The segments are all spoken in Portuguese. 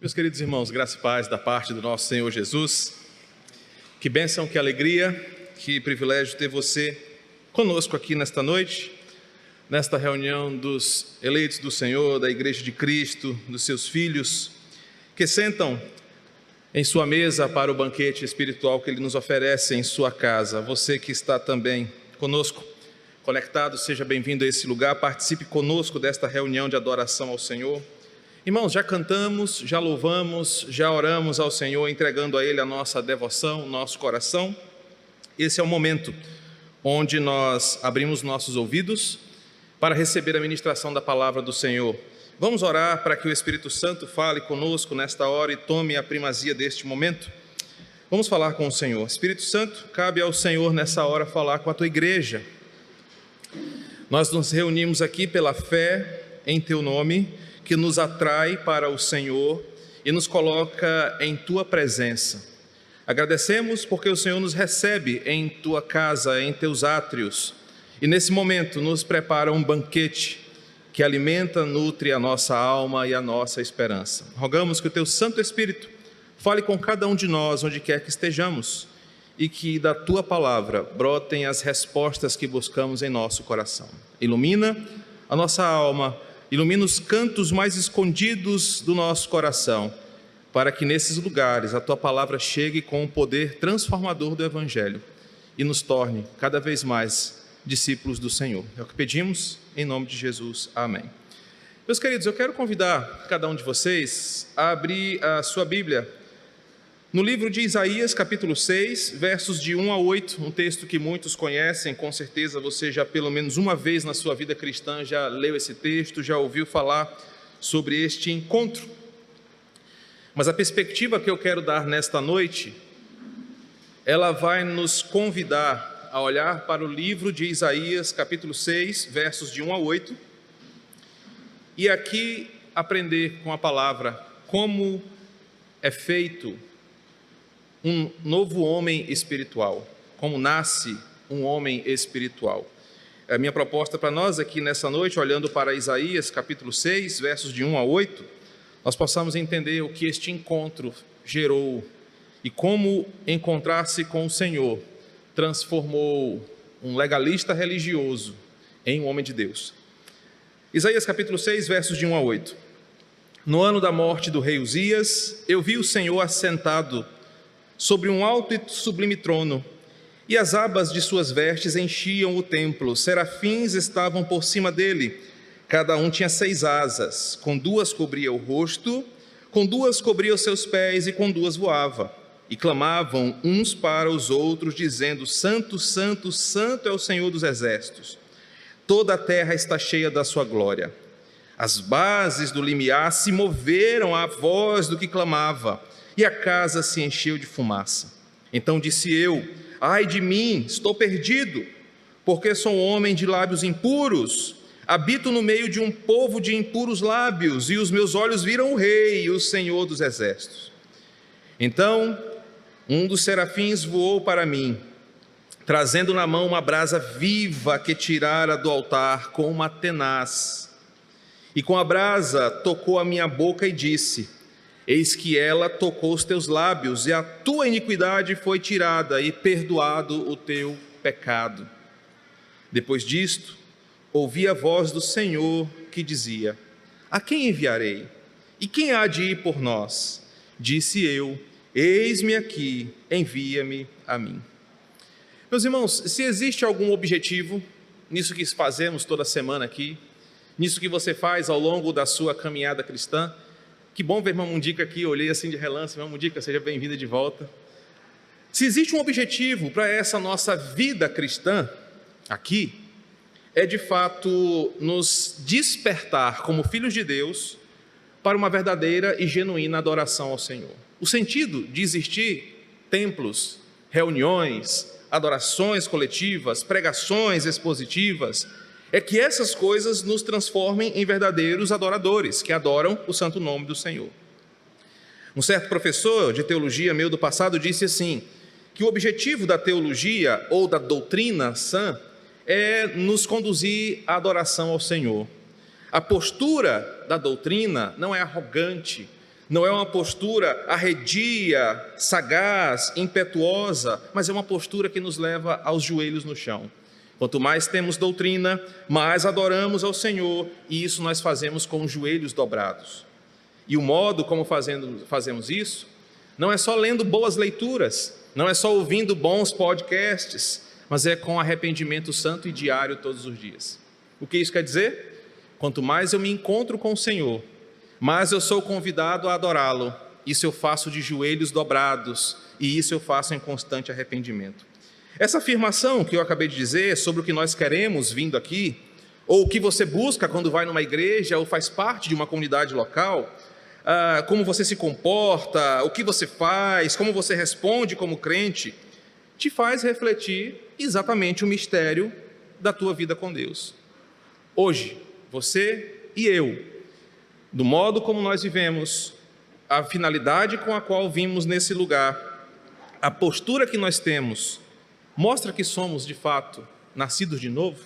Meus queridos irmãos, graça e paz da parte do nosso Senhor Jesus. Que bênção, que alegria, que privilégio ter você conosco aqui nesta noite, nesta reunião dos eleitos do Senhor, da Igreja de Cristo, dos seus filhos, que sentam em sua mesa para o banquete espiritual que Ele nos oferece em sua casa. Você que está também conosco, conectado, seja bem-vindo a esse lugar, participe conosco desta reunião de adoração ao Senhor. Irmãos, já cantamos, já louvamos, já oramos ao Senhor, entregando a Ele a nossa devoção, nosso coração. Esse é o momento onde nós abrimos nossos ouvidos para receber a ministração da palavra do Senhor. Vamos orar para que o Espírito Santo fale conosco nesta hora e tome a primazia deste momento. Vamos falar com o Senhor. Espírito Santo, cabe ao Senhor nessa hora falar com a tua igreja. Nós nos reunimos aqui pela fé em teu nome, que nos atrai para o Senhor e nos coloca em tua presença. Agradecemos porque o Senhor nos recebe em tua casa, em teus átrios, e nesse momento nos prepara um banquete que alimenta, nutre a nossa alma e a nossa esperança. Rogamos que o teu Santo Espírito fale com cada um de nós, onde quer que estejamos, e que da tua palavra brotem as respostas que buscamos em nosso coração. Ilumina a nossa alma, ilumina os cantos mais escondidos do nosso coração, para que nesses lugares a tua palavra chegue com o poder transformador do Evangelho e nos torne cada vez mais discípulos do Senhor. É o que pedimos, em nome de Jesus. Amém. Meus queridos, eu quero convidar cada um de vocês a abrir a sua Bíblia no livro de Isaías, capítulo 6, versos de 1 a 8, um texto que muitos conhecem, com certeza você já pelo menos uma vez na sua vida cristã já leu esse texto, já ouviu falar sobre este encontro. Mas a perspectiva que eu quero dar nesta noite, ela vai nos convidar a olhar para o livro de Isaías, capítulo 6, versos de 1 a 8, e aqui aprender com a palavra como é feito um novo homem espiritual, como nasce um homem espiritual. A minha proposta para nós aqui nessa noite, olhando para Isaías capítulo 6, versos de 1 a 8, nós possamos entender o que este encontro gerou e como encontrar-se com o Senhor transformou um legalista religioso em um homem de Deus. Isaías capítulo 6, versos de 1 a 8. No ano da morte do rei Uzias, eu vi o Senhor assentado sobre um alto e sublime trono, e as abas de suas vestes enchiam o templo. Serafins estavam por cima dele, cada um tinha 6 asas, com 2 cobria o rosto, com 2 cobria os seus pés e com 2 voava. E clamavam uns para os outros, dizendo: Santo, Santo, Santo é o Senhor dos exércitos. Toda a terra está cheia da sua glória. As bases do limiar se moveram à voz do que clamava, e a casa se encheu de fumaça. Então disse eu: ai de mim, estou perdido, porque sou um homem de lábios impuros, habito no meio de um povo de impuros lábios, e os meus olhos viram o Rei, o Senhor dos exércitos. Então um dos serafins voou para mim, trazendo na mão uma brasa viva que tirara do altar com uma tenaz, e com a brasa tocou a minha boca e disse: eis que ela tocou os teus lábios, e a tua iniquidade foi tirada, e perdoado o teu pecado. Depois disto, ouvi a voz do Senhor que dizia: a quem enviarei? E quem há de ir por nós? Disse eu: eis-me aqui, envia-me a mim. Meus irmãos, se existe algum objetivo nisso que fazemos toda semana aqui, nisso que você faz ao longo da sua caminhada cristã, que bom ver a irmã Mundica aqui, olhei assim de relance. Irmã Mundica, seja bem-vinda de volta. Se existe um objetivo para essa nossa vida cristã aqui, é de fato nos despertar como filhos de Deus para uma verdadeira e genuína adoração ao Senhor. O sentido de existir templos, reuniões, adorações coletivas, pregações expositivas, é que essas coisas nos transformem em verdadeiros adoradores, que adoram o santo nome do Senhor. Um certo professor de teologia meu do passado disse assim, que o objetivo da teologia ou da doutrina sã é nos conduzir à adoração ao Senhor. A postura da doutrina não é arrogante, Não é uma postura arredia, sagaz, impetuosa, mas é uma postura que nos leva aos joelhos no chão. Quanto mais temos doutrina, mais adoramos ao Senhor, e isso nós fazemos com os joelhos dobrados. E o modo como fazemos isso não é só lendo boas leituras, não é só ouvindo bons podcasts, mas é com arrependimento santo e diário todos os dias. O que isso quer dizer? Quanto mais eu me encontro com o Senhor, mais eu sou convidado a adorá-lo. Isso eu faço de joelhos dobrados, e isso eu faço em constante arrependimento. Essa afirmação que eu acabei de dizer sobre o que nós queremos vindo aqui, ou o que você busca quando vai numa igreja ou faz parte de uma comunidade local, como você se comporta, o que você faz, como você responde como crente, te faz refletir exatamente o mistério da tua vida com Deus. Hoje, você e eu, do modo como nós vivemos, a finalidade com a qual vimos nesse lugar, a postura que nós temos, mostra que somos, de fato, nascidos de novo?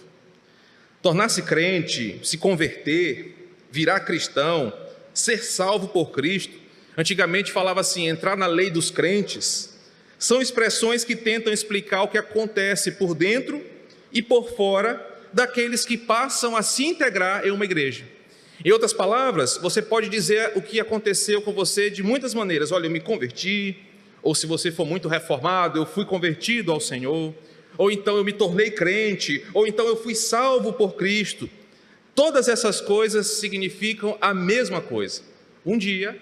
Tornar-se crente, se converter, virar cristão, ser salvo por Cristo, antigamente falava assim, entrar na lei dos crentes, são expressões que tentam explicar o que acontece por dentro e por fora daqueles que passam a se integrar em uma igreja. Em outras palavras, você pode dizer o que aconteceu com você de muitas maneiras. Olha, eu me converti, ou se você for muito reformado, eu fui convertido ao Senhor, ou então eu me tornei crente, ou então eu fui salvo por Cristo. Todas essas coisas significam a mesma coisa. Um dia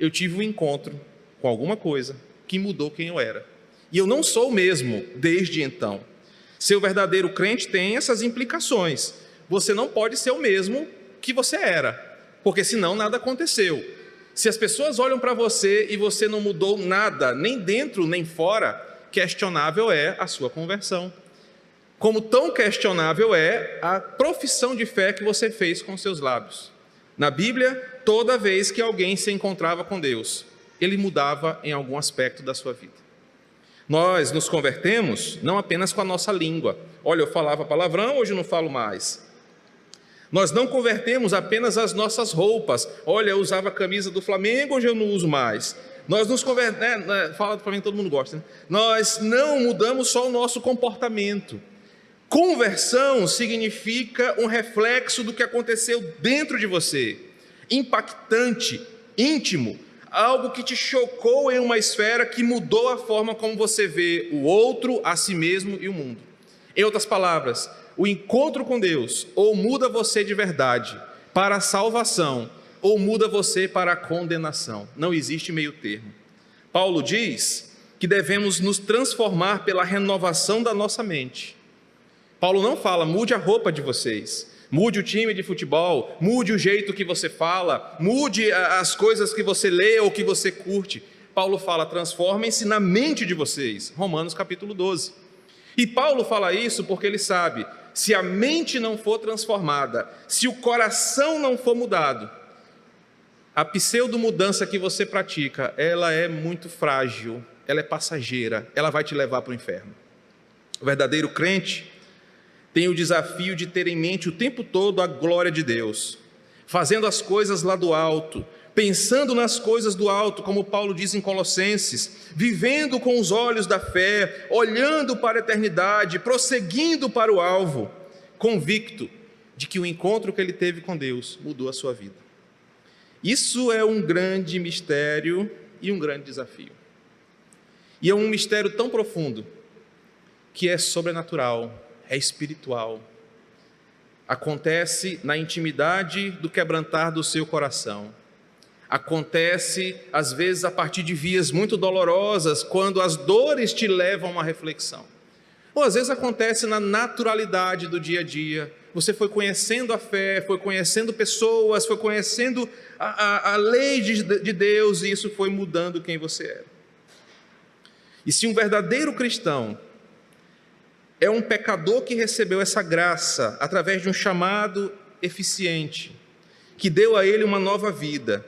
eu tive um encontro com alguma coisa que mudou quem eu era. E eu não sou o mesmo desde então. Ser o verdadeiro crente tem essas implicações. Você não pode ser o mesmo que você era, porque senão nada aconteceu. Se as pessoas olham para você e você não mudou nada, nem dentro nem fora, questionável é a sua conversão. Como tão questionável é a profissão de fé que você fez com seus lábios. Na Bíblia, toda vez que alguém se encontrava com Deus, ele mudava em algum aspecto da sua vida. Nós nos convertemos não apenas com a nossa língua. Olha, eu falava palavrão, hoje não falo mais. Nós não convertemos apenas as nossas roupas. Olha, eu usava a camisa do Flamengo, hoje eu não uso mais. Nós nos convertemos, fala do Flamengo, todo mundo gosta, né? Nós não mudamos só o nosso comportamento. Conversão significa um reflexo do que aconteceu dentro de você. Impactante, íntimo, algo que te chocou em uma esfera que mudou a forma como você vê o outro, a si mesmo e o mundo. Em outras palavras, o encontro com Deus ou muda você de verdade para a salvação, ou muda você para a condenação. Não existe meio termo. Paulo diz que devemos nos transformar pela renovação da nossa mente. Paulo não fala, mude a roupa de vocês, mude o time de futebol, mude o jeito que você fala, mude as coisas que você lê ou que você curte. Paulo fala, transformem-se na mente de vocês. Romanos capítulo 12. E Paulo fala isso porque ele sabe, se a mente não for transformada, se o coração não for mudado, a pseudo-mudança que você pratica, ela é muito frágil, ela é passageira, ela vai te levar para o inferno. O verdadeiro crente tem o desafio de ter em mente o tempo todo a glória de Deus, fazendo as coisas lá do alto, pensando nas coisas do alto, como Paulo diz em Colossenses, vivendo com os olhos da fé, olhando para a eternidade, prosseguindo para o alvo, convicto de que o encontro que ele teve com Deus mudou a sua vida. Isso é um grande mistério e um grande desafio. E é um mistério tão profundo que é sobrenatural, é espiritual. Acontece na intimidade do quebrantar do seu coração. Acontece, às vezes, a partir de vias muito dolorosas, quando as dores te levam a uma reflexão. Ou às vezes acontece na naturalidade do dia a dia. Você foi conhecendo a fé, foi conhecendo pessoas, foi conhecendo a lei de Deus, e isso foi mudando quem você era. E se um verdadeiro cristão é um pecador que recebeu essa graça através de um chamado eficiente, que deu a ele uma nova vida,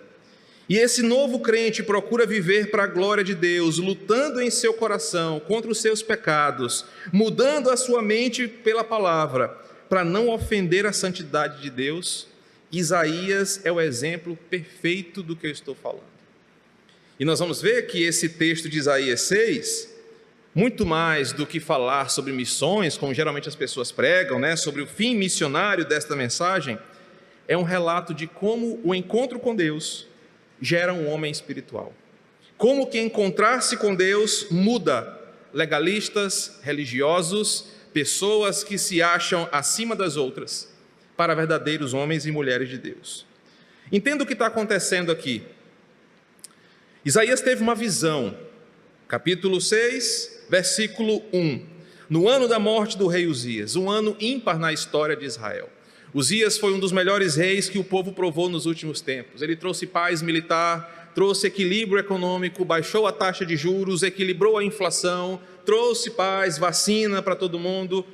e esse novo crente procura viver para a glória de Deus, lutando em seu coração contra os seus pecados, mudando a sua mente pela palavra, para não ofender a santidade de Deus, Isaías é o exemplo perfeito do que eu estou falando. E nós vamos ver que esse texto de Isaías 6, muito mais do que falar sobre missões, como geralmente as pessoas pregam, né, sobre o fim missionário desta mensagem, é um relato de como o encontro com Deus gera um homem espiritual. Como que encontrar-se com Deus muda legalistas, religiosos, pessoas que se acham acima das outras, para verdadeiros homens e mulheres de Deus. Entenda o que está acontecendo aqui. Isaías teve uma visão, capítulo 6, versículo 1. No ano da morte do rei Uzias, um ano ímpar na história de Israel. Uzias foi um dos melhores reis que o povo provou nos últimos tempos. Ele trouxe paz militar, trouxe equilíbrio econômico, baixou a taxa de juros, equilibrou a inflação, trouxe paz, vacina para todo mundo,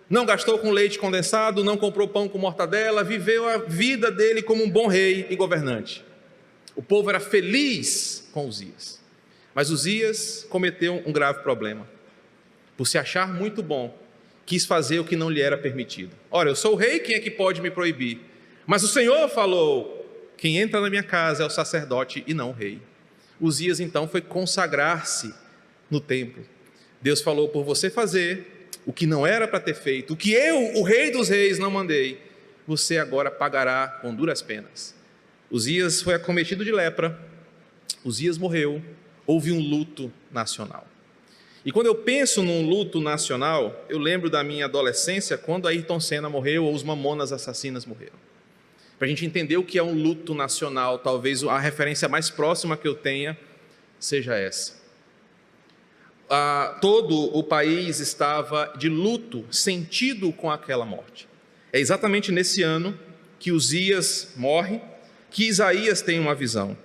não gastou com leite condensado, não comprou pão com mortadela, viveu a vida dele como um bom rei e governante. O povo era feliz com Uzias, mas Uzias cometeu um grave problema. Por se achar muito bom, quis fazer o que não lhe era permitido. Ora, eu sou o rei, quem é que pode me proibir? Mas o Senhor falou, quem entra na minha casa é o sacerdote e não o rei. Uzias então foi consagrar-se no templo. Deus falou, por você fazer o que não era para ter feito, o que eu, o rei dos reis, não mandei, você agora pagará com duras penas. Uzias foi acometido de lepra, Uzias morreu, houve um luto nacional. E quando eu penso num luto nacional, eu lembro da minha adolescência, quando Ayrton Senna morreu ou os Mamonas Assassinas morreram. Para a gente entender o que é um luto nacional, talvez a referência mais próxima que eu tenha seja essa. Todo o país estava de luto, sentido com aquela morte. É exatamente nesse ano que Uzias morre, que Isaías tem uma visão,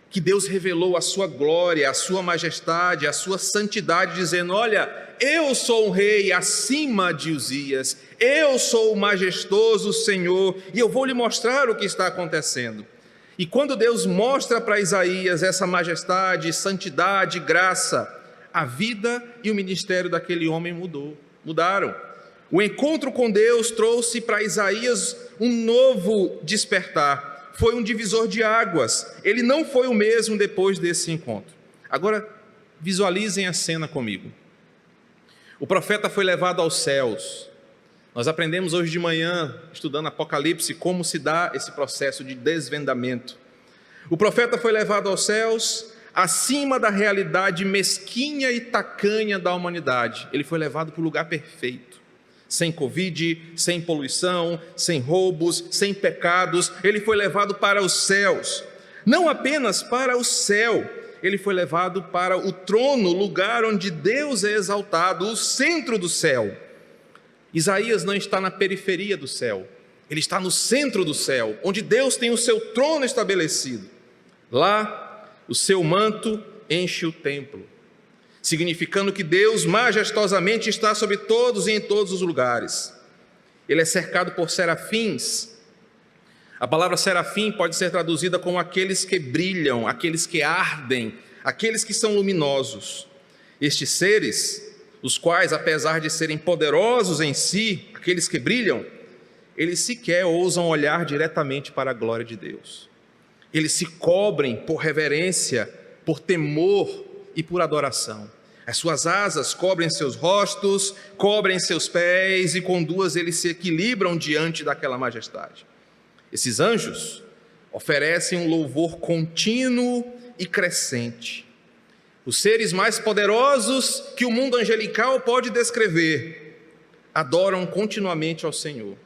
que Deus revelou a sua glória, a sua majestade, a sua santidade, dizendo, olha, eu sou um rei acima de Uzias, eu sou o majestoso Senhor, e eu vou lhe mostrar o que está acontecendo. E quando Deus mostra para Isaías essa majestade, santidade, graça, a vida e o ministério daquele homem mudaram. O encontro com Deus trouxe para Isaías um novo despertar. Foi um divisor de águas. Ele não foi o mesmo depois desse encontro. Agora, visualizem a cena comigo. O profeta foi levado aos céus. Nós aprendemos hoje de manhã, estudando Apocalipse, como se dá esse processo de desvendamento. O profeta foi levado aos céus, acima da realidade mesquinha e tacanha da humanidade. Ele foi levado para o lugar perfeito. Sem Covid, sem poluição, sem roubos, sem pecados, ele foi levado para os céus. Não apenas para o céu, ele foi levado para o trono, lugar onde Deus é exaltado, o centro do céu. Isaías não está na periferia do céu, ele está no centro do céu, onde Deus tem o seu trono estabelecido. Lá, o seu manto enche o templo, significando que Deus majestosamente está sobre todos e em todos os lugares. Ele é cercado por serafins. A palavra serafim pode ser traduzida como aqueles que brilham, aqueles que ardem, aqueles que são luminosos. Estes seres, os quais, apesar de serem poderosos em si, aqueles que brilham, eles sequer ousam olhar diretamente para a glória de Deus. Eles se cobrem por reverência, por temor e por adoração. As suas asas cobrem seus rostos, cobrem seus pés, e com duas eles se equilibram diante daquela majestade. Esses anjos oferecem um louvor contínuo e crescente. Os seres mais poderosos que o mundo angelical pode descrever adoram continuamente ao Senhor.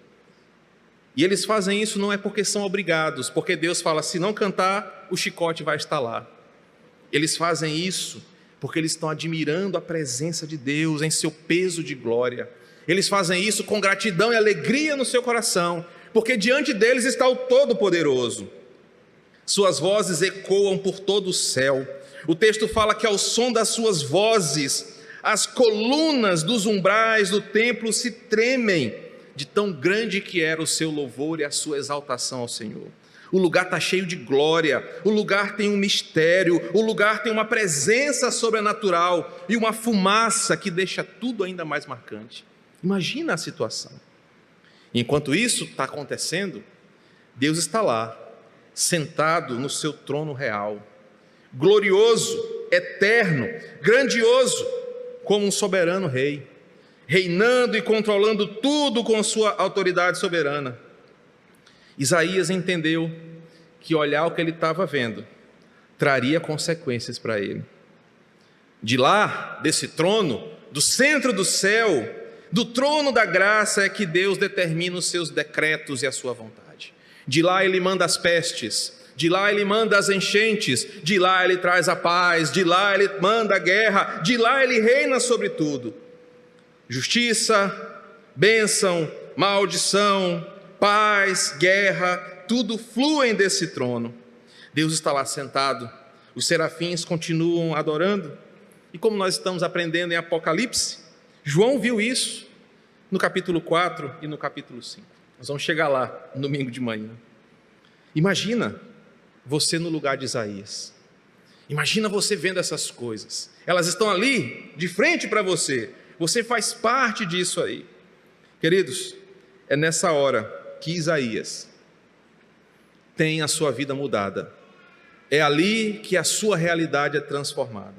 E eles fazem isso não é porque são obrigados, porque Deus fala, se não cantar, o chicote vai estar lá. Eles fazem isso porque eles estão admirando a presença de Deus em seu peso de glória. Eles fazem isso com gratidão e alegria no seu coração, porque diante deles está o Todo-Poderoso. Suas vozes ecoam por todo o céu. O texto fala que ao som das suas vozes, as colunas dos umbrais do templo se tremem, de tão grande que era o seu louvor e a sua exaltação ao Senhor. O lugar está cheio de glória, o lugar tem um mistério, o lugar tem uma presença sobrenatural e uma fumaça que deixa tudo ainda mais marcante. Imagina a situação. Enquanto isso está acontecendo, Deus está lá, sentado no seu trono real, glorioso, eterno, grandioso, como um soberano rei, reinando e controlando tudo com sua autoridade soberana. Isaías entendeu que olhar o que ele estava vendo traria consequências para ele. De lá, desse trono, do centro do céu, do trono da graça, é que Deus determina os seus decretos e a sua vontade. De lá ele manda as pestes, de lá ele manda as enchentes, de lá ele traz a paz, de lá ele manda a guerra, de lá ele reina sobre tudo. Justiça, bênção, maldição, paz, guerra, tudo fluem desse trono. Deus está lá sentado, os serafins continuam adorando, e como nós estamos aprendendo em Apocalipse, João viu isso no capítulo 4 e no capítulo 5. Nós vamos chegar lá no domingo de manhã. Imagina você no lugar de Isaías. Imagina você vendo essas coisas. Elas estão ali, de frente para você. Você faz parte disso aí. Queridos, é nessa hora que Isaías tem a sua vida mudada. É ali que a sua realidade é transformada.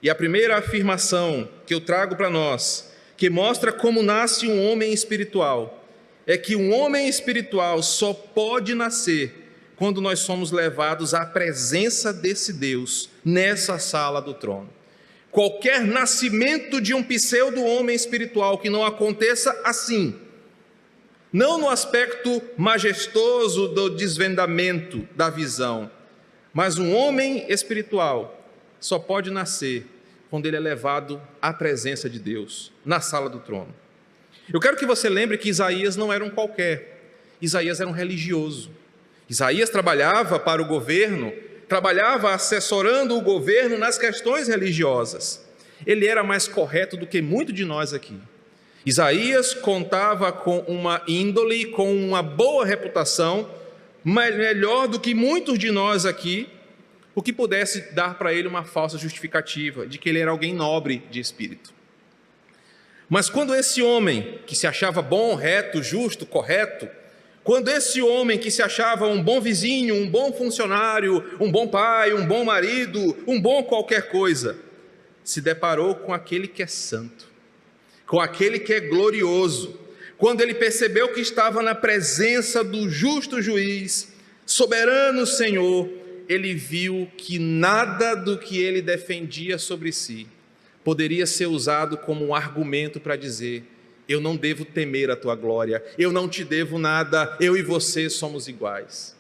E a primeira afirmação que eu trago para nós, que mostra como nasce um homem espiritual, é que um homem espiritual só pode nascer quando nós somos levados à presença desse Deus nessa sala do trono. Qualquer nascimento de um pseudo-homem espiritual que não aconteça assim, não no aspecto majestoso do desvendamento da visão, mas um homem espiritual só pode nascer quando ele é levado à presença de Deus, na sala do trono. Eu quero que você lembre que Isaías não era um qualquer, Isaías era um religioso. Isaías trabalhava para o governo, trabalhava assessorando o governo nas questões religiosas. Ele era mais correto do que muitos de nós aqui. Isaías contava com uma índole, com uma boa reputação, melhor do que muitos de nós aqui, o que pudesse dar para ele uma falsa justificativa de que ele era alguém nobre de espírito. Mas quando esse homem, que se achava bom, reto, justo, correto, quando esse homem que se achava um bom vizinho, um bom funcionário, um bom pai, um bom marido, um bom qualquer coisa, se deparou com aquele que é santo, com aquele que é glorioso, quando ele percebeu que estava na presença do justo juiz, soberano Senhor, ele viu que nada do que ele defendia sobre si poderia ser usado como um argumento para dizer: eu não devo temer a tua glória, eu não te devo nada, eu e você somos iguais.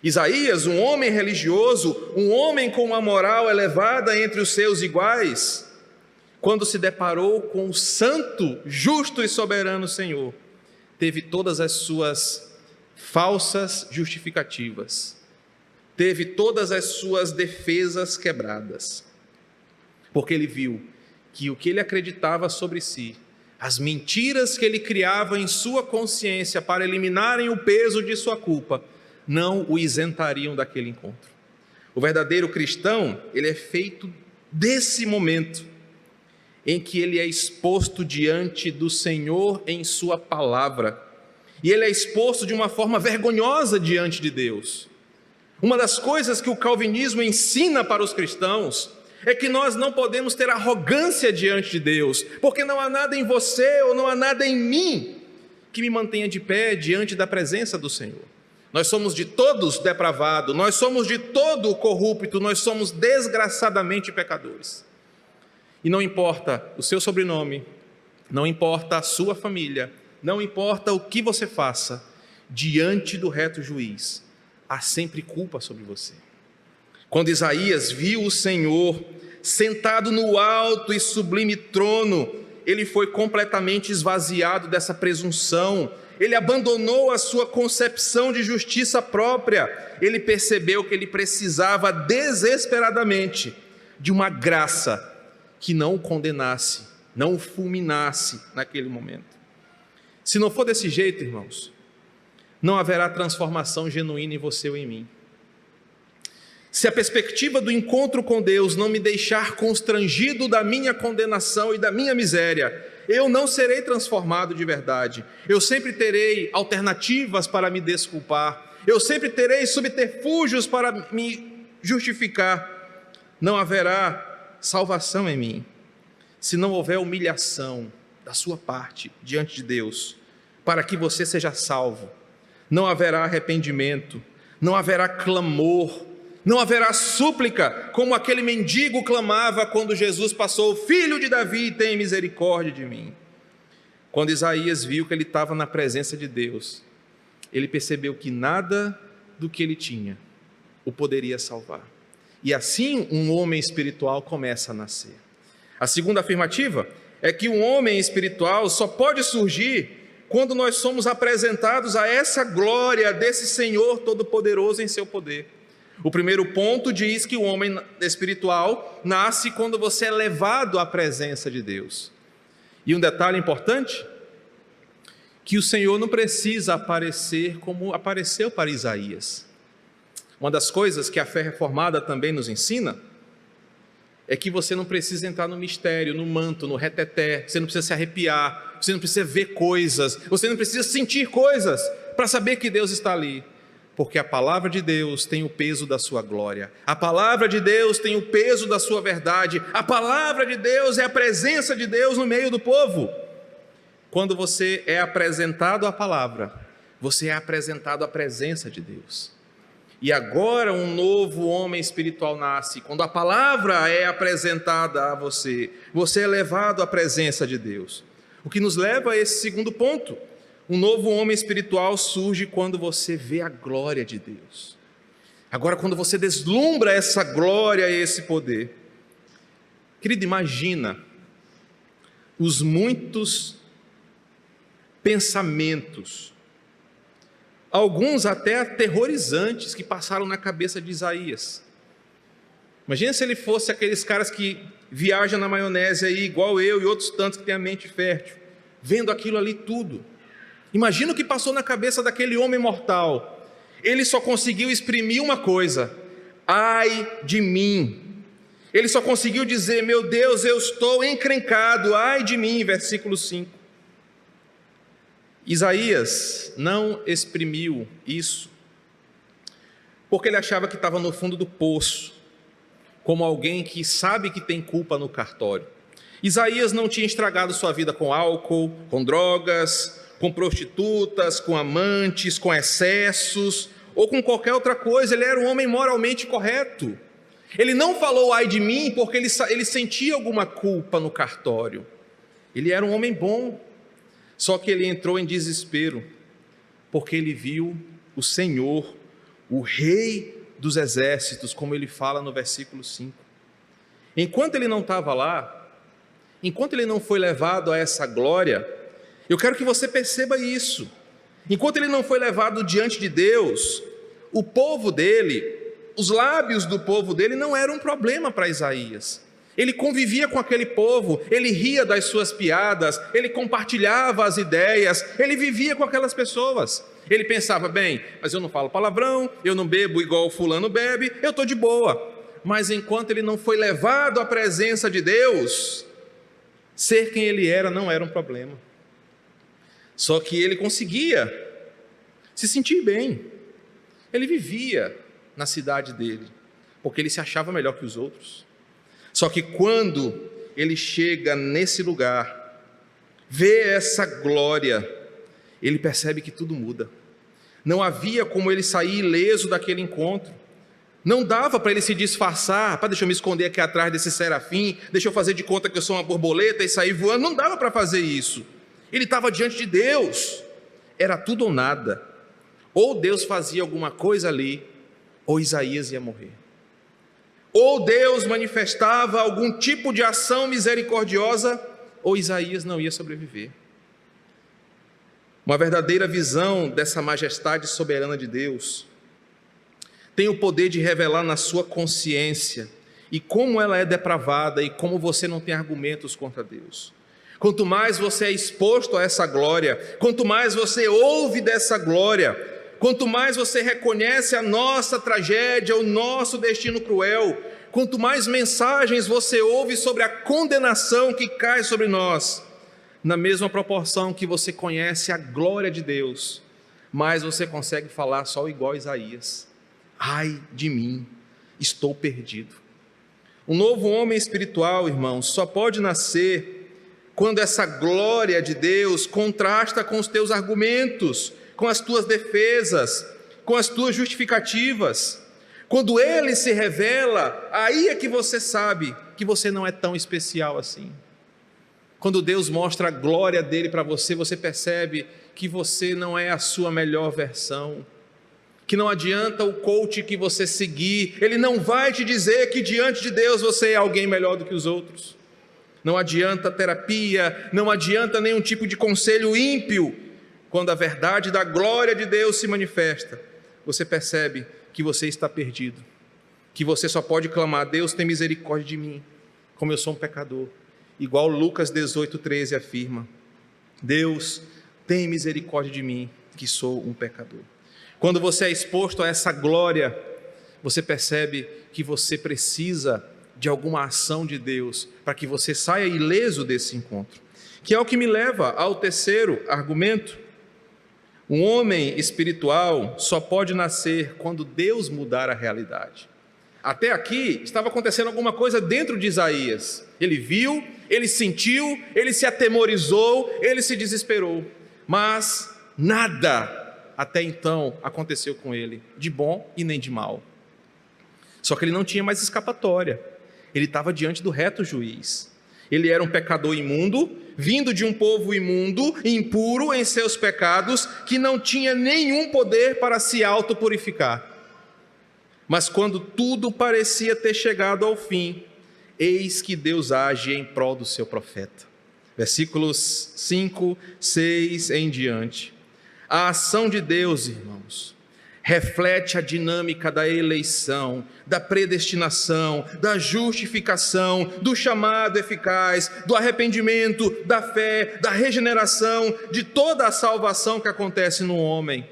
Isaías, um homem religioso, um homem com uma moral elevada entre os seus iguais, quando se deparou com o santo, justo e soberano Senhor, teve todas as suas falsas justificativas, teve todas as suas defesas quebradas, porque ele viu que o que ele acreditava sobre si, as mentiras que ele criava em sua consciência para eliminarem o peso de sua culpa, não o isentariam daquele encontro. O verdadeiro cristão, ele é feito desse momento em que ele é exposto diante do Senhor em sua palavra, e ele é exposto de uma forma vergonhosa diante de Deus. Uma das coisas que o calvinismo ensina para os cristãos é que nós não podemos ter arrogância diante de Deus, porque não há nada em você ou não há nada em mim que me mantenha de pé diante da presença do Senhor. Nós somos de todos depravados, nós somos de todo corrupto, nós somos desgraçadamente pecadores. E não importa o seu sobrenome, não importa a sua família, não importa o que você faça, diante do reto juiz, há sempre culpa sobre você. Quando Isaías viu o Senhor sentado no alto e sublime trono, ele foi completamente esvaziado dessa presunção, ele abandonou a sua concepção de justiça própria, ele percebeu que ele precisava desesperadamente de uma graça que não o condenasse, não o fulminasse naquele momento. Se não for desse jeito, irmãos, não haverá transformação genuína em você ou em mim. Se a perspectiva do encontro com Deus não me deixar constrangido da minha condenação e da minha miséria, eu não serei transformado de verdade. Eu sempre terei alternativas para me desculpar, eu sempre terei subterfúgios para me justificar, não haverá salvação em mim, se não houver humilhação da sua parte diante de Deus, para que você seja salvo. Não haverá arrependimento, não haverá clamor, não haverá súplica, como aquele mendigo clamava quando Jesus passou: Filho de Davi, tem misericórdia de mim. Quando Isaías viu que ele estava na presença de Deus, ele percebeu que nada do que ele tinha o poderia salvar. E assim um homem espiritual começa a nascer. A segunda afirmativa é que um homem espiritual só pode surgir quando nós somos apresentados a essa glória desse Senhor Todo-Poderoso em seu poder. O primeiro ponto diz que o homem espiritual nasce quando você é levado à presença de Deus. E um detalhe importante, que o Senhor não precisa aparecer como apareceu para Isaías. Uma das coisas que a fé reformada também nos ensina é que você não precisa entrar no mistério, no manto, no reteté, você não precisa se arrepiar, você não precisa ver coisas, você não precisa sentir coisas para saber que Deus está ali, porque a palavra de Deus tem o peso da sua glória, a palavra de Deus tem o peso da sua verdade, a palavra de Deus é a presença de Deus no meio do povo. Quando você é apresentado à palavra, você é apresentado à presença de Deus. E agora um novo homem espiritual nasce. Quando a palavra é apresentada a você, você é levado à presença de Deus. O que nos leva a esse segundo ponto. Um novo homem espiritual surge quando você vê a glória de Deus. Agora, quando você deslumbra essa glória e esse poder. Querido, imagina os muitos pensamentos, alguns até aterrorizantes, que passaram na cabeça de Isaías. Imagina se ele fosse aqueles caras que viajam na maionese aí, igual eu e outros tantos que têm a mente fértil, vendo aquilo ali tudo. Imagina o que passou na cabeça daquele homem mortal. Ele só conseguiu exprimir uma coisa: ai de mim. Ele só conseguiu dizer: meu Deus, eu estou encrencado, ai de mim, versículo 5. Isaías não exprimiu isso porque ele achava que estava no fundo do poço, como alguém que sabe que tem culpa no cartório. Isaías não tinha estragado sua vida com álcool, com drogas, com prostitutas, com amantes, com excessos ou com qualquer outra coisa. Ele era um homem moralmente correto. Ele não falou ai de mim porque ele sentia alguma culpa no cartório. Ele era um homem bom. Só que ele entrou em desespero, porque ele viu o Senhor, o Rei dos Exércitos, como ele fala no versículo 5. Enquanto ele não estava lá, enquanto ele não foi levado a essa glória, eu quero que você perceba isso. Enquanto ele não foi levado diante de Deus, o povo dele, os lábios do povo dele não eram um problema para Isaías. Ele convivia com aquele povo, ele ria das suas piadas, ele compartilhava as ideias, ele vivia com aquelas pessoas. Ele pensava: bem, mas eu não falo palavrão, eu não bebo igual o fulano bebe, eu estou de boa. Mas enquanto ele não foi levado à presença de Deus, ser quem ele era não era um problema. Só que ele conseguia se sentir bem. Ele vivia na cidade dele, porque ele se achava melhor que os outros. Só que quando ele chega nesse lugar, vê essa glória, ele percebe que tudo muda. Não havia como ele sair ileso daquele encontro. Não dava para ele se disfarçar: deixa eu me esconder aqui atrás desse serafim, deixa eu fazer de conta que eu sou uma borboleta e sair voando. Não dava para fazer isso. Ele estava diante de Deus. Era tudo ou nada. Ou Deus fazia alguma coisa ali, ou Isaías ia morrer. Ou Deus manifestava algum tipo de ação misericordiosa, ou Isaías não ia sobreviver. Uma verdadeira visão dessa majestade soberana de Deus tem o poder de revelar na sua consciência e como ela é depravada e como você não tem argumentos contra Deus. Quanto mais você é exposto a essa glória, quanto mais você ouve dessa glória, quanto mais você reconhece a nossa tragédia, o nosso destino cruel, quanto mais mensagens você ouve sobre a condenação que cai sobre nós, na mesma proporção que você conhece a glória de Deus, mais você consegue falar só igual a Isaías: ai de mim, estou perdido. Um novo homem espiritual, irmãos, só pode nascer quando essa glória de Deus contrasta com os teus argumentos, com as tuas defesas, com as tuas justificativas. Quando Ele se revela, aí é que você sabe que você não é tão especial assim. Quando Deus mostra a glória dele para você, você percebe que você não é a sua melhor versão, que não adianta o coach que você seguir, ele não vai te dizer que diante de Deus você é alguém melhor do que os outros. Não adianta terapia, não adianta nenhum tipo de conselho ímpio. Quando a verdade da glória de Deus se manifesta, você percebe que você está perdido, que você só pode clamar: Deus, tem misericórdia de mim, como eu sou um pecador. Igual Lucas 18:13 afirma: Deus, tem misericórdia de mim, que sou um pecador. Quando você é exposto a essa glória, você percebe que você precisa de alguma ação de Deus para que você saia ileso desse encontro. Que é o que me leva ao terceiro argumento. Um homem espiritual só pode nascer quando Deus mudar a realidade. Até aqui estava acontecendo alguma coisa dentro de Isaías. Ele viu, ele sentiu, ele se atemorizou, ele se desesperou. Mas nada até então aconteceu com ele, de bom e nem de mal. Só que ele não tinha mais escapatória. Ele estava diante do reto juiz. Ele era um pecador imundo, vindo de um povo imundo, impuro em seus pecados, que não tinha nenhum poder para se autopurificar. Mas quando tudo parecia ter chegado ao fim, eis que Deus age em prol do seu profeta. Versículos 5, 6 em diante. A ação de Deus, irmãos, reflete a dinâmica da eleição, da predestinação, da justificação, do chamado eficaz, do arrependimento, da fé, da regeneração, de toda a salvação que acontece no homem.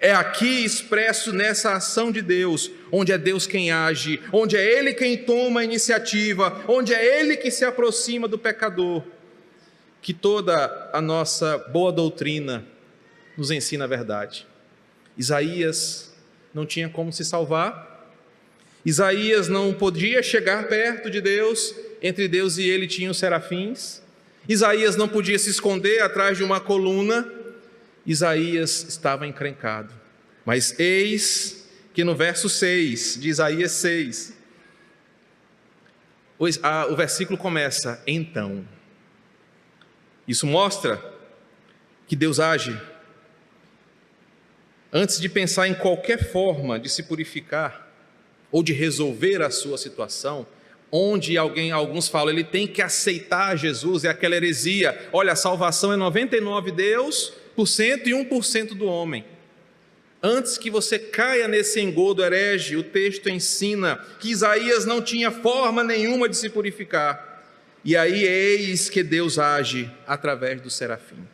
É aqui expresso nessa ação de Deus, onde é Deus quem age, onde é Ele quem toma a iniciativa, onde é Ele que se aproxima do pecador, que toda a nossa boa doutrina nos ensina a verdade. Isaías não tinha como se salvar, Isaías não podia chegar perto de Deus, entre Deus e ele tinha os serafins, Isaías não podia se esconder atrás de uma coluna, Isaías estava encrencado. Mas eis que no verso 6 de Isaías 6, o versículo começa: então. Isso mostra que Deus age. Antes de pensar em qualquer forma de se purificar ou de resolver a sua situação, onde alguns falam, ele tem que aceitar Jesus, é aquela heresia. Olha, a salvação é 99% Deus e 1% do homem. Antes que você caia nesse engodo herege, o texto ensina que Isaías não tinha forma nenhuma de se purificar. E aí eis que Deus age através do serafim.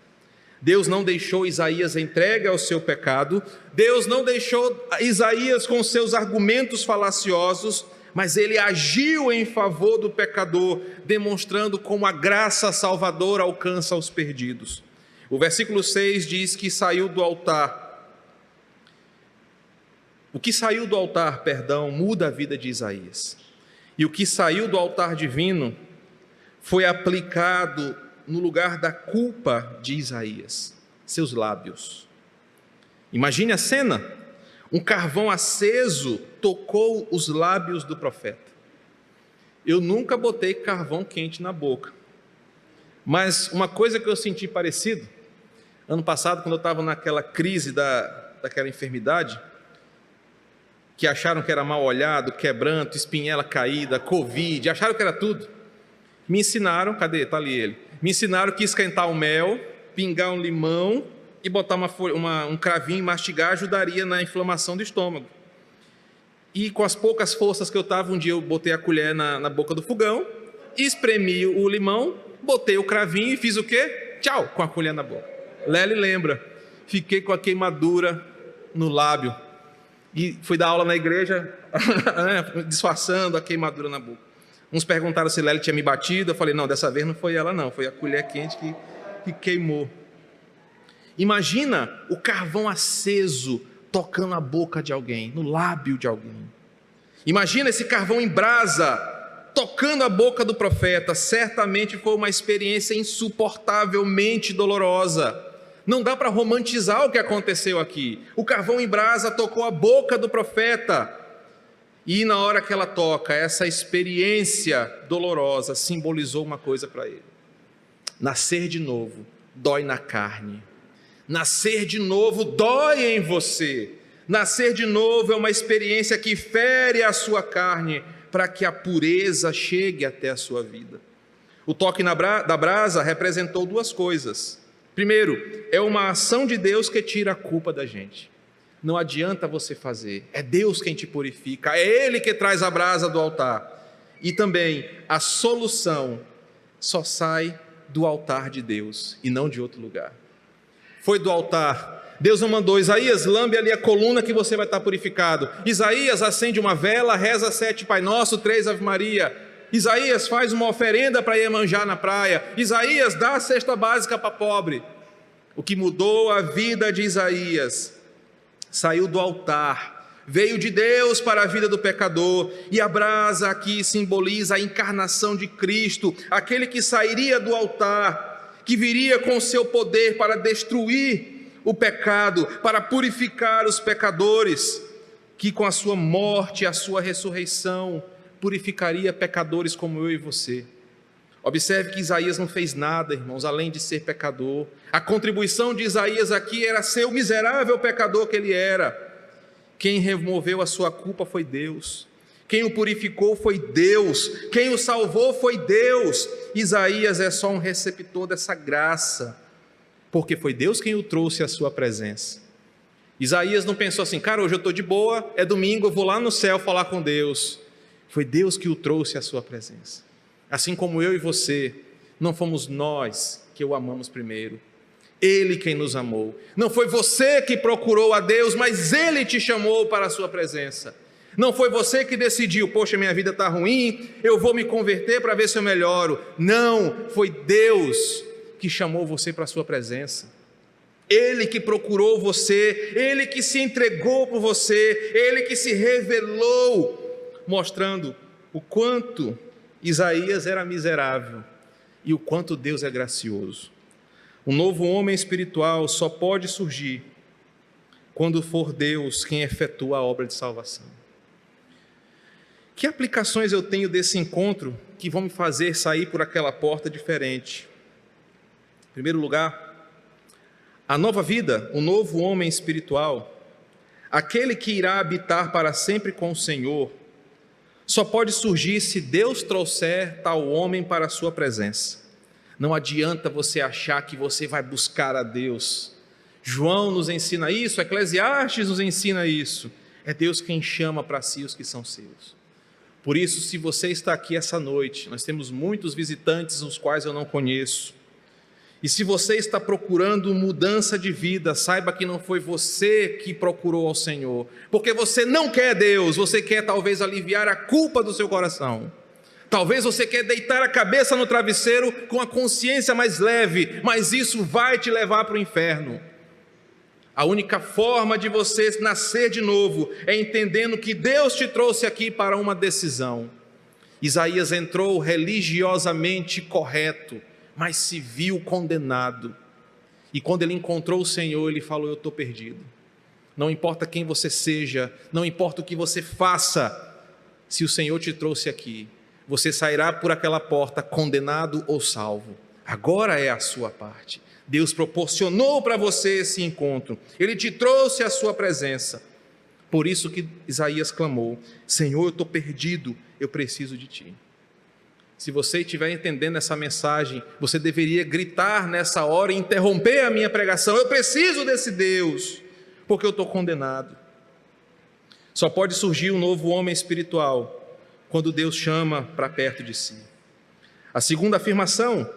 Deus não deixou Isaías entregue ao seu pecado, Deus não deixou Isaías com seus argumentos falaciosos, mas ele agiu em favor do pecador, demonstrando como a graça salvadora alcança os perdidos. O versículo 6 diz que saiu do altar. O que saiu do altar, muda a vida de Isaías. E o que saiu do altar divino foi aplicado no lugar da culpa de Isaías, seus lábios. Imagine a cena: um carvão aceso tocou os lábios do profeta. Eu nunca botei carvão quente na boca, mas uma coisa que eu senti parecido, ano passado, quando eu estava naquela crise daquela enfermidade, que acharam que era mal olhado, quebranto, espinhela caída, Covid, acharam que era tudo. Me ensinaram, cadê? Está ali ele. Me ensinaram que esquentar o mel, pingar um limão e botar um cravinho e mastigar ajudaria na inflamação do estômago. E com as poucas forças que eu estava, um dia eu botei a colher na boca do fogão, espremi o limão, botei o cravinho e fiz o quê? Tchau, com a colher na boca. Lely lembra, fiquei com a queimadura no lábio. E fui dar aula na igreja, disfarçando a queimadura na boca. Uns perguntaram se Lely tinha me batido, eu falei, não, dessa vez não foi ela não, foi a colher quente que queimou. Imagina o carvão aceso tocando na boca de alguém, no lábio de alguém. Imagina esse carvão em brasa tocando a boca do profeta, certamente foi uma experiência insuportavelmente dolorosa. Não dá para romantizar o que aconteceu aqui. O carvão em brasa tocou a boca do profeta. E na hora que ela toca, essa experiência dolorosa simbolizou uma coisa para ele. Nascer de novo dói na carne. Nascer de novo dói em você. Nascer de novo é uma experiência que fere a sua carne para que a pureza chegue até a sua vida. O toque da brasa representou duas coisas. Primeiro, é uma ação de Deus que tira a culpa da gente. Não adianta você fazer, é Deus quem te purifica, é Ele que traz a brasa do altar. E também, a solução só sai do altar de Deus e não de outro lugar. Foi do altar. Deus não mandou: Isaías, lambe ali a coluna que você vai estar purificado. Isaías, acende uma vela, reza 7 Pai Nosso, 3 Ave Maria. Isaías, faz uma oferenda para Iemanjá na praia. Isaías, dá a cesta básica para pobre. O que mudou a vida de Isaías saiu do altar, veio de Deus para a vida do pecador. E a brasa aqui simboliza a encarnação de Cristo, aquele que sairia do altar, que viria com seu poder para destruir o pecado, para purificar os pecadores, que com a sua morte e a sua ressurreição purificaria pecadores como eu e você. Observe que Isaías não fez nada, irmãos, além de ser pecador. A contribuição de Isaías aqui era ser o miserável pecador que ele era. Quem removeu a sua culpa foi Deus. Quem o purificou foi Deus. Quem o salvou foi Deus. Isaías é só um receptor dessa graça, porque foi Deus quem o trouxe à sua presença. Isaías não pensou assim: cara, hoje eu estou de boa, é domingo, eu vou lá no céu falar com Deus. Foi Deus que o trouxe à sua presença. Assim como eu e você, não fomos nós que o amamos primeiro. Ele quem nos amou. Não foi você que procurou a Deus, mas Ele te chamou para a sua presença. Não foi você que decidiu: poxa, minha vida está ruim, eu vou me converter para ver se eu melhoro. Não, foi Deus que chamou você para a sua presença. Ele que procurou você, Ele que se entregou por você, Ele que se revelou, mostrando o quanto Isaías era miserável e o quanto Deus é gracioso. Um novo homem espiritual só pode surgir quando for Deus quem efetua a obra de salvação. Que aplicações eu tenho desse encontro que vão me fazer sair por aquela porta diferente? Em primeiro lugar, a nova vida, o novo homem espiritual, aquele que irá habitar para sempre com o Senhor, só pode surgir se Deus trouxer tal homem para a sua presença. Não adianta você achar que você vai buscar a Deus. João nos ensina isso, Eclesiastes nos ensina isso. É Deus quem chama para si os que são seus. Por isso, se você está aqui essa noite, nós temos muitos visitantes os quais eu não conheço. E se você está procurando mudança de vida, saiba que não foi você que procurou ao Senhor, porque você não quer Deus, você quer talvez aliviar a culpa do seu coração. Talvez você quer deitar a cabeça no travesseiro com a consciência mais leve, mas isso vai te levar para o inferno. A única forma de você nascer de novo é entendendo que Deus te trouxe aqui para uma decisão. Isaías entrou religiosamente correto, mas se viu condenado. E quando ele encontrou o Senhor, ele falou: eu estou perdido. Não importa quem você seja, não importa o que você faça, se o Senhor te trouxe aqui, você sairá por aquela porta condenado ou salvo. Agora é a sua parte. Deus proporcionou para você esse encontro. Ele te trouxe à sua presença. Por isso que Isaías clamou: Senhor, eu estou perdido, eu preciso de Ti. Se você estiver entendendo essa mensagem, você deveria gritar nessa hora e interromper a minha pregação: eu preciso desse Deus, porque eu estou condenado. Só pode surgir um novo homem espiritual quando Deus chama para perto de si. A segunda afirmação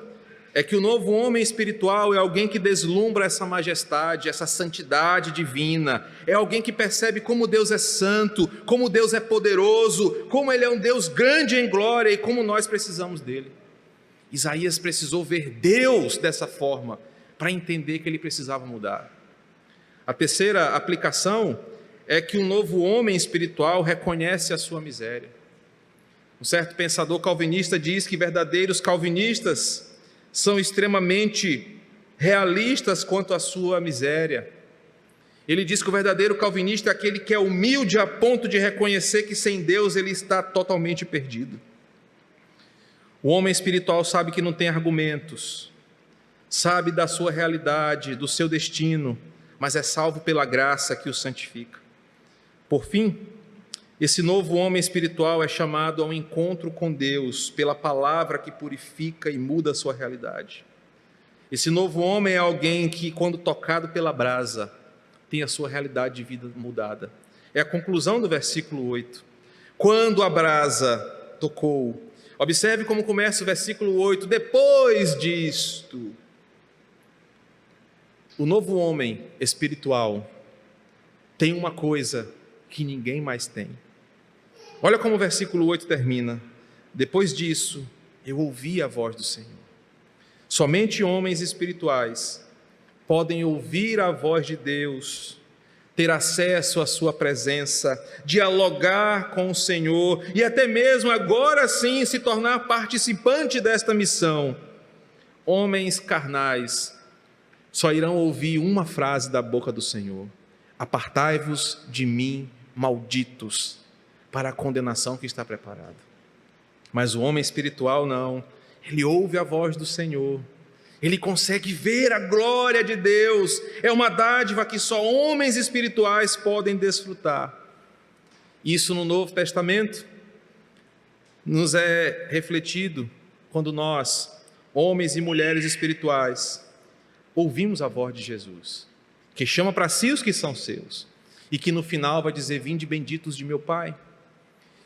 é que o novo homem espiritual é alguém que deslumbra essa majestade, essa santidade divina. É alguém que percebe como Deus é santo, como Deus é poderoso, como Ele é um Deus grande em glória e como nós precisamos dEle. Isaías precisou ver Deus dessa forma para entender que ele precisava mudar. A terceira aplicação é que o novo homem espiritual reconhece a sua miséria. Um certo pensador calvinista diz que verdadeiros calvinistas são extremamente realistas quanto à sua miséria. Ele diz que o verdadeiro calvinista é aquele que é humilde a ponto de reconhecer que sem Deus ele está totalmente perdido. O homem espiritual sabe que não tem argumentos, sabe da sua realidade, do seu destino, mas é salvo pela graça que o santifica. Por fim, esse novo homem espiritual é chamado ao encontro com Deus pela palavra que purifica e muda a sua realidade. Esse novo homem é alguém que, quando tocado pela brasa, tem a sua realidade de vida mudada. É a conclusão do versículo 8. Quando a brasa tocou. Observe como começa o versículo 8. Depois disto, o novo homem espiritual tem uma coisa que ninguém mais tem. Olha como o versículo 8 termina. Depois disso, eu ouvi a voz do Senhor. Somente homens espirituais podem ouvir a voz de Deus, ter acesso à sua presença, dialogar com o Senhor e até mesmo agora sim se tornar participante desta missão. Homens carnais só irão ouvir uma frase da boca do Senhor: apartai-vos de mim, malditos, para a condenação que está preparada. Mas o homem espiritual não, ele ouve a voz do Senhor, ele consegue ver a glória de Deus. É uma dádiva que só homens espirituais podem desfrutar. Isso no Novo Testamento nos é refletido quando nós, homens e mulheres espirituais, ouvimos a voz de Jesus, que chama para si os que são seus, e que no final vai dizer: vinde benditos de meu Pai.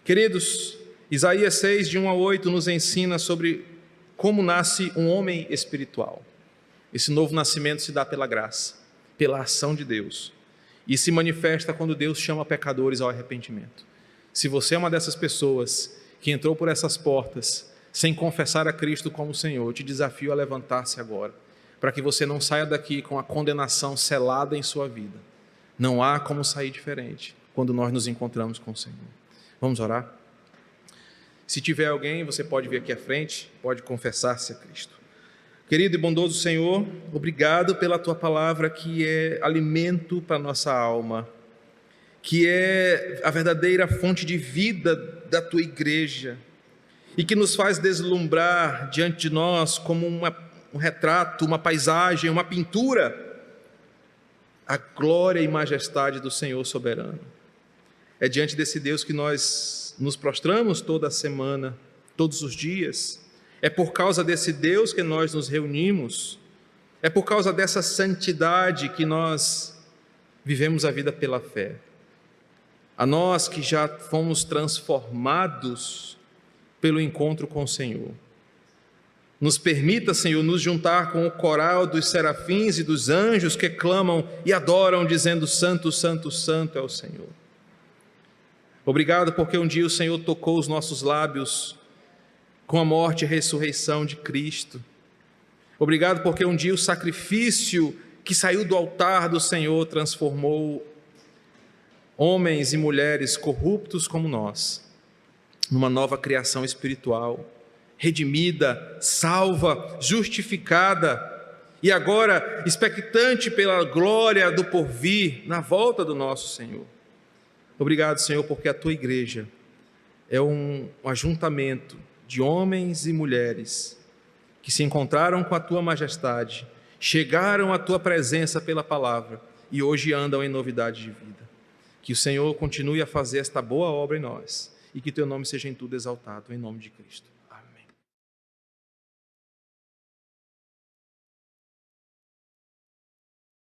Queridos, Isaías 6, de 1 a 8, nos ensina sobre como nasce um homem espiritual. Esse novo nascimento se dá pela graça, pela ação de Deus, e se manifesta quando Deus chama pecadores ao arrependimento. Se você é uma dessas pessoas que entrou por essas portas sem confessar a Cristo como Senhor, eu te desafio a levantar-se agora, para que você não saia daqui com a condenação selada em sua vida. Não há como sair diferente quando nós nos encontramos com o Senhor. Vamos orar? Se tiver alguém, você pode vir aqui à frente, pode confessar-se a Cristo. Querido e bondoso Senhor, obrigado pela Tua palavra, que é alimento para a nossa alma, que é a verdadeira fonte de vida da Tua igreja, e que nos faz deslumbrar diante de nós como um retrato, uma paisagem, uma pintura, a glória e majestade do Senhor soberano. É diante desse Deus que nós nos prostramos toda a semana, todos os dias. É por causa desse Deus que nós nos reunimos. É por causa dessa santidade que nós vivemos a vida pela fé. A nós que já fomos transformados pelo encontro com o Senhor. Nos permita, Senhor, nos juntar com o coral dos serafins e dos anjos que clamam e adoram, dizendo: Santo, Santo, Santo é o Senhor. Obrigado porque um dia o Senhor tocou os nossos lábios com a morte e ressurreição de Cristo. Obrigado porque um dia o sacrifício que saiu do altar do Senhor transformou homens e mulheres corruptos como nós numa nova criação espiritual, redimida, salva, justificada e agora expectante pela glória do porvir na volta do nosso Senhor. Obrigado, Senhor, porque a Tua igreja é um ajuntamento de homens e mulheres que se encontraram com a Tua majestade, chegaram à Tua presença pela palavra e hoje andam em novidade de vida. Que o Senhor continue a fazer esta boa obra em nós e que Teu nome seja em tudo exaltado, em nome de Cristo.